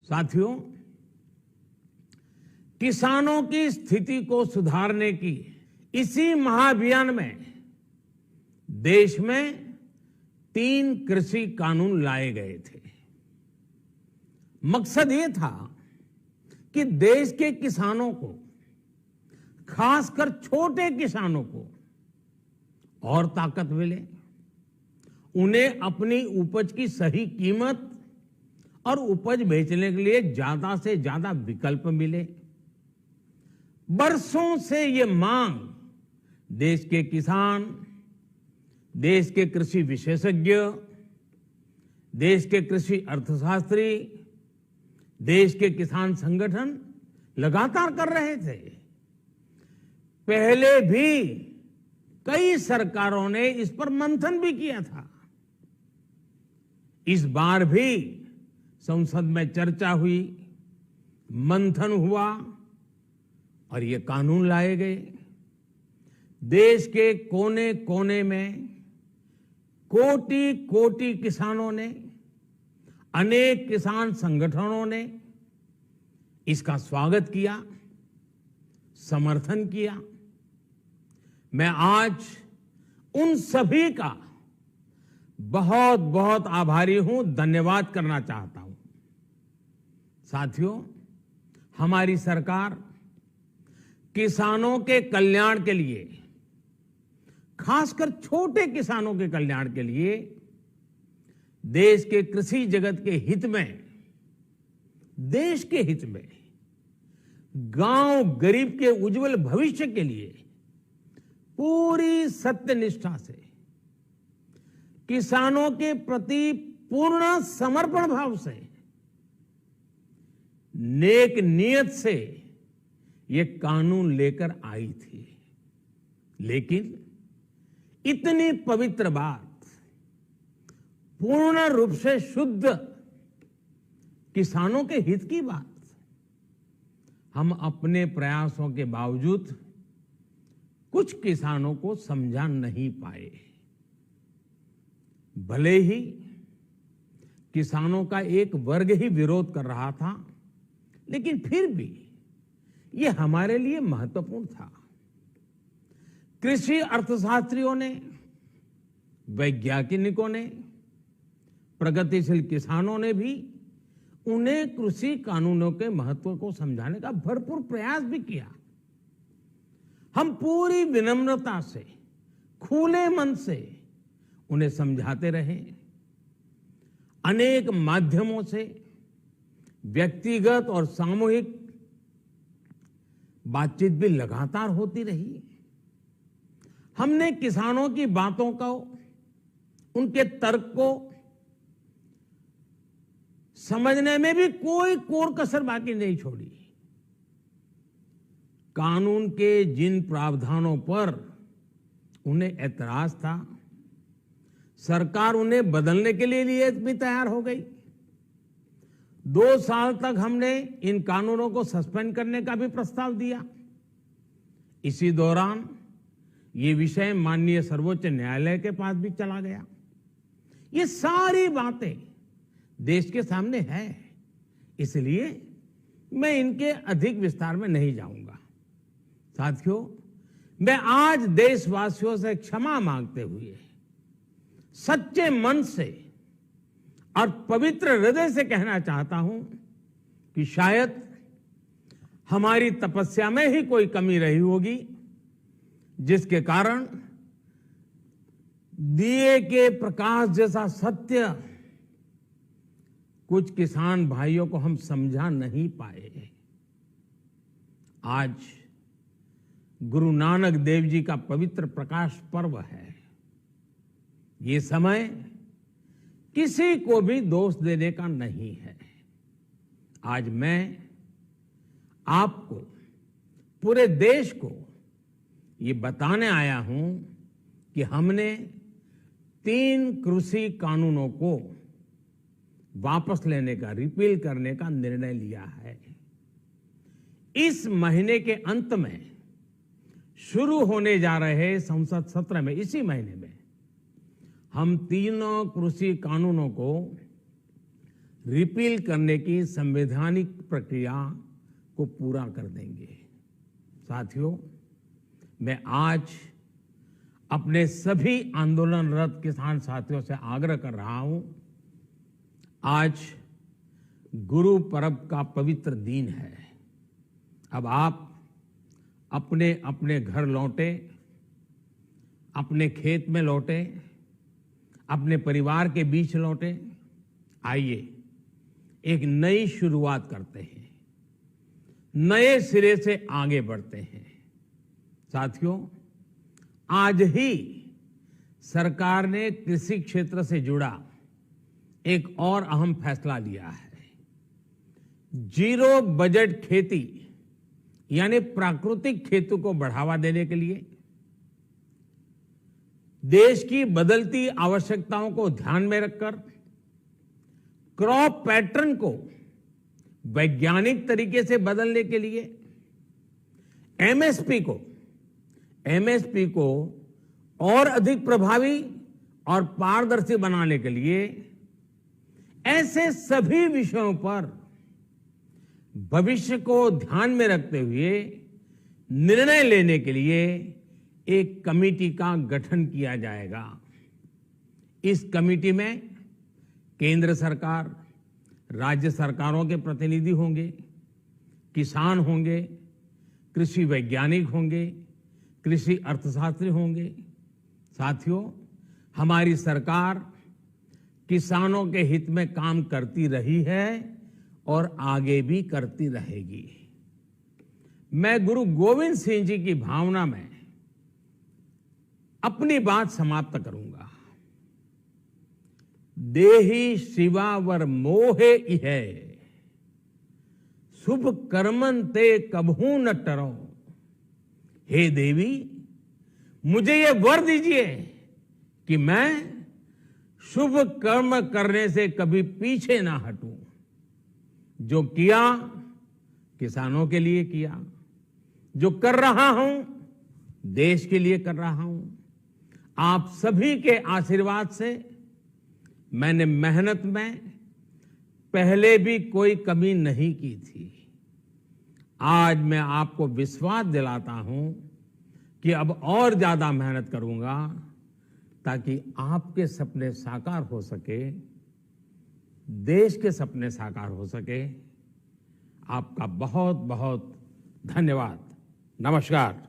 साथियों, किसानों की स्थिति को सुधारने की इसी महाअभियान में देश में 3 कृषि कानून लाए गए थे। मकसद ये था कि देश के किसानों को, खासकर छोटे किसानों को और ताकत मिले, उन्हें अपनी उपज की सही कीमत और उपज बेचने के लिए ज्यादा से ज्यादा विकल्प मिले। बरसों से ये मांग देश के किसान, देश के कृषि विशेषज्ञ, देश के कृषि अर्थशास्त्री, देश के किसान संगठन लगातार कर रहे थे। पहले भी कई सरकारों ने इस पर मंथन भी किया था। इस बार भी संसद में चर्चा हुई, मंथन हुआ और ये कानून लाए गए। देश के कोने कोने में कोटि कोटि किसानों ने, अनेक किसान संगठनों ने इसका स्वागत किया, समर्थन किया। मैं आज उन सभी का बहुत बहुत आभारी हूं, धन्यवाद करना चाहता हूं। साथियों, हमारी सरकार किसानों के कल्याण के लिए, खासकर छोटे किसानों के कल्याण के लिए, देश के कृषि जगत के हित में, देश के हित में, गांव गरीब के उज्जवल भविष्य के लिए पूरी सत्यनिष्ठा से, किसानों के प्रति पूर्ण समर्पण भाव से, नेक नियत से ये कानून लेकर आई थी। लेकिन इतनी पवित्र बात, पूर्ण रूप से शुद्ध किसानों के हित की बात, हम अपने प्रयासों के बावजूद कुछ किसानों को समझा नहीं पाए। भले ही किसानों का एक वर्ग ही विरोध कर रहा था, लेकिन फिर भी ये हमारे लिए महत्वपूर्ण था। कृषि अर्थशास्त्रियों ने, वैज्ञानिकों ने, प्रगतिशील किसानों ने भी उन्हें कृषि कानूनों के महत्व को समझाने का भरपूर प्रयास भी किया। हम पूरी विनम्रता से, खुले मन से उन्हें समझाते रहे। अनेक माध्यमों से व्यक्तिगत और सामूहिक बातचीत भी लगातार होती रही। हमने किसानों की बातों को, उनके तर्क को समझने में भी कोई कोर कसर बाकी नहीं छोड़ी। कानून के जिन प्रावधानों पर उन्हें ऐतराज था, सरकार उन्हें बदलने के लिए भी तैयार हो गई। 2 साल तक हमने इन कानूनों को सस्पेंड करने का भी प्रस्ताव दिया। इसी दौरान ये विषय माननीय सर्वोच्च न्यायालय के पास भी चला गया। ये सारी बातें देश के सामने है, इसलिए मैं इनके अधिक विस्तार में नहीं जाऊंगा। साथियों, मैं आज देशवासियों से क्षमा मांगते हुए सच्चे मन से और पवित्र हृदय से कहना चाहता हूं कि शायद हमारी तपस्या में ही कोई कमी रही होगी, जिसके कारण दिए के प्रकाश जैसा सत्य कुछ किसान भाइयों को हम समझा नहीं पाए। आज गुरु नानक देव जी का पवित्र प्रकाश पर्व है। ये समय किसी को भी दोष देने का नहीं है। आज मैं आपको, पूरे देश को ये बताने आया हूं कि हमने 3 कृषि कानूनों को वापस लेने का, रिपील करने का निर्णय लिया है। इस महीने के अंत में शुरू होने जा रहे संसद सत्र में, इसी महीने में, हम 3 कृषि कानूनों को रिपील करने की संवैधानिक प्रक्रिया को पूरा कर देंगे। साथियों, मैं आज अपने सभी आंदोलनरत किसान साथियों से आग्रह कर रहा हूं, आज गुरु पर्व का पवित्र दिन है। अब आप अपने अपने घर लौटे, अपने खेत में लौटे, अपने परिवार के बीच लौटे। आइए एक नई शुरुआत करते हैं, नए सिरे से आगे बढ़ते हैं। साथियों, आज ही सरकार ने कृषि क्षेत्र से जुड़ा एक और अहम फैसला लिया है। जीरो बजट खेती यानी प्राकृतिक खेती को बढ़ावा देने के लिए, देश की बदलती आवश्यकताओं को ध्यान में रखकर क्रॉप पैटर्न को वैज्ञानिक तरीके से बदलने के लिए एमएसपी को और अधिक प्रभावी और पारदर्शी बनाने के लिए ऐसे सभी विषयों पर भविष्य को ध्यान में रखते हुए निर्णय लेने के लिए एक कमेटी का गठन किया जाएगा। इस कमेटी में केंद्र सरकार, राज्य सरकारों के प्रतिनिधि होंगे, किसान होंगे, कृषि वैज्ञानिक होंगे, कृषि अर्थशास्त्री होंगे। साथियों, हमारी सरकार किसानों के हित में काम करती रही है और आगे भी करती रहेगी। मैं गुरु गोविंद सिंह जी की भावना में अपनी बात समाप्त करूंगा। देहि शिवा वर मोहे इहे, शुभ कर्मन ते कबहू न टरो। हे देवी, मुझे ये वर दीजिए कि मैं शुभ कर्म करने से कभी पीछे ना हटूं। जो किया किसानों के लिए किया, जो कर रहा हूं देश के लिए कर रहा हूं। आप सभी के आशीर्वाद से मैंने मेहनत में पहले भी कोई कमी नहीं की थी। आज मैं आपको विश्वास दिलाता हूं कि अब और ज्यादा मेहनत करूंगा ताकि आपके सपने साकार हो सके, देश के सपने साकार हो सके। आपका बहुत बहुत धन्यवाद। नमस्कार।